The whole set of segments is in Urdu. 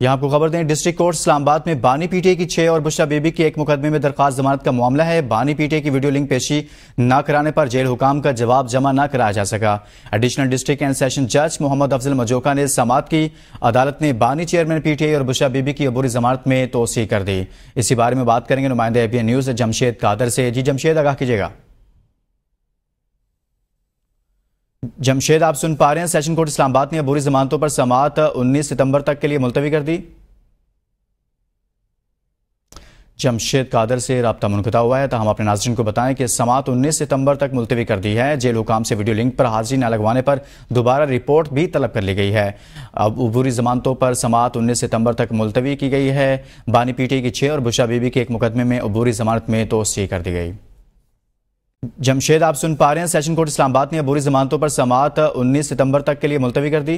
یہاں آپ کو خبر دیں، ڈسٹرکٹ کورٹ اسلام آباد میں بانی پی ٹی اے کی 6 اور بشرا بی بی کی ایک مقدمے میں درخواست ضمانت کا معاملہ ہے۔ بانی پی ٹی اے کی ویڈیو لنک پیشی نہ کرانے پر جیل حکام کا جواب جمع نہ کرایا جا سکا۔ ایڈیشنل ڈسٹرکٹ اینڈ سیشن جج محمد افضل مجوکا نے سماعت کی۔ عدالت نے بانی چیئرمین پی ٹی اے اور بشرا بی بی کی عبوری ضمانت میں توسیع کر دی۔ اسی بارے میں بات کریں گے نمائندہ اے بی این نیوز جمشید قادر سے۔ جی جمشید، آگاہ کیجیے گا۔ جمشید، آپ سن پا رہے ہیں، سیشن کورٹ اسلام آباد نے عبوری ضمانتوں پر سماعت 19 ستمبر تک کے لیے ملتوی کر دی۔ جمشید قادر سے رابطہ منقطع ہوا ہے، تاہم اپنے ناظرین کو بتائیں کہ سماعت 19 ستمبر تک ملتوی کر دی ہے۔ جیل حکام سے ویڈیو لنک پر حاضری نہ لگوانے پر دوبارہ رپورٹ بھی طلب کر لی گئی ہے۔ اب عبوری ضمانتوں پر سماعت 19 ستمبر تک ملتوی کی گئی ہے۔ بانی پی ٹی اے کی 6 اور بشرا بی بی کے ایک مقدمے میں عبوری ضمانت میں توسیع کر دی گئی۔ جمشید، آپ سن پا رہے ہیں، سیشن کورٹ اسلام آباد نے عبوری ضمانتوں پر سماعت 19 ستمبر تک کے لیے ملتوی کر دی۔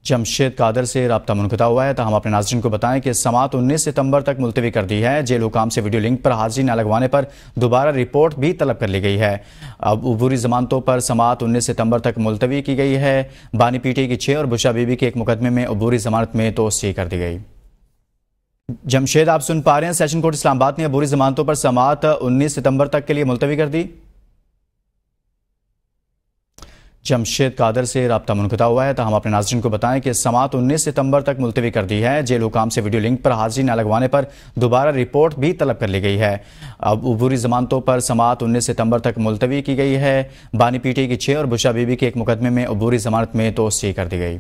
جمشید قادر سے رابطہ منقطع ہوا ہے، تاہم اپنے ناظرین کو بتائیں کہ سماعت 19 ستمبر تک ملتوی کر دی ہے۔ جیل حکام سے ویڈیو لنک پر حاضری نہ لگوانے پر دوبارہ رپورٹ بھی طلب کر لی گئی ہے۔ اب عبوری ضمانتوں پر سماعت 19 ستمبر تک ملتوی کی گئی ہے۔ بانی پی ٹی اے کی 6 اور بشرا بی بی کے ایک مقدمے میں عبوری ضمانت میں توسیع کر دی گئی۔ جمشید، آپ سن پا رہے ہیں، سیشن کورٹ اسلام آباد نے عبوری ضمانتوں پر سماعت 19 ستمبر تک کے لیے ملتوی کر دی۔ جمشید قادر سے رابطہ منقطع ہوا ہے، تاہم اپنے ناظرین کو بتائیں کہ سماعت 19 ستمبر تک ملتوی کر دی ہے۔ جیل حکام سے ویڈیو لنک پر حاضری نہ لگوانے پر دوبارہ رپورٹ بھی طلب کر لی گئی ہے۔ اب عبوری ضمانتوں پر سماعت 19 ستمبر تک ملتوی کی گئی ہے۔ بانی پی ٹی اے کی 6 اور بشرا بی بی کے ایک مقدمے میں عبوری ضمانت میں توسیع کر دی گئی۔